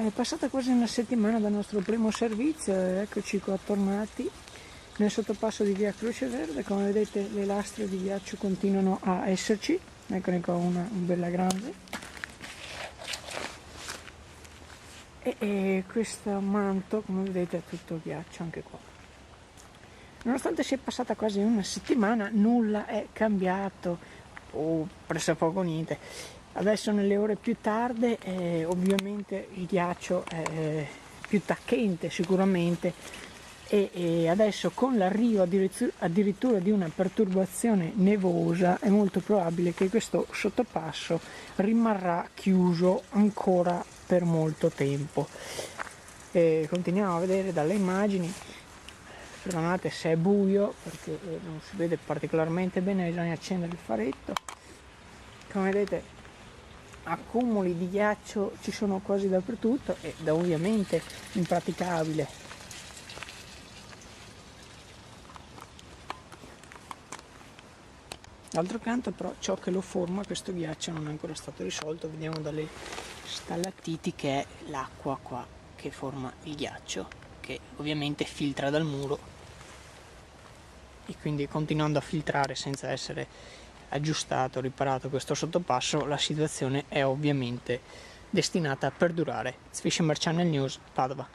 È passata quasi una settimana dal nostro primo servizio e eccoci qua tornati nel sottopasso di via Croce Verde. Come vedete le lastre di ghiaccio continuano a esserci, eccone qua una bella grande, e questo manto come vedete è tutto ghiaccio anche qua. Nonostante sia passata quasi una settimana nulla è cambiato o pressopoco niente. Adesso nelle ore più tarde ovviamente il ghiaccio è più tacchente sicuramente e adesso con l'arrivo addirittura di una perturbazione nevosa è molto probabile che questo sottopasso rimarrà chiuso ancora per molto tempo. Continuiamo a vedere dalle immagini, perdonate se è buio perché non si vede particolarmente bene, bisogna accendere il faretto. Come vedete accumuli di ghiaccio ci sono quasi dappertutto ed è ovviamente impraticabile. D'altro canto però ciò che lo forma, questo ghiaccio, non è ancora stato risolto. Vediamo dalle stalattiti che è l'acqua qua che forma il ghiaccio, che ovviamente filtra dal muro e quindi continuando a filtrare senza essere aggiustato, riparato questo sottopasso, la situazione è ovviamente destinata a perdurare. Fishing Channel News, Padova.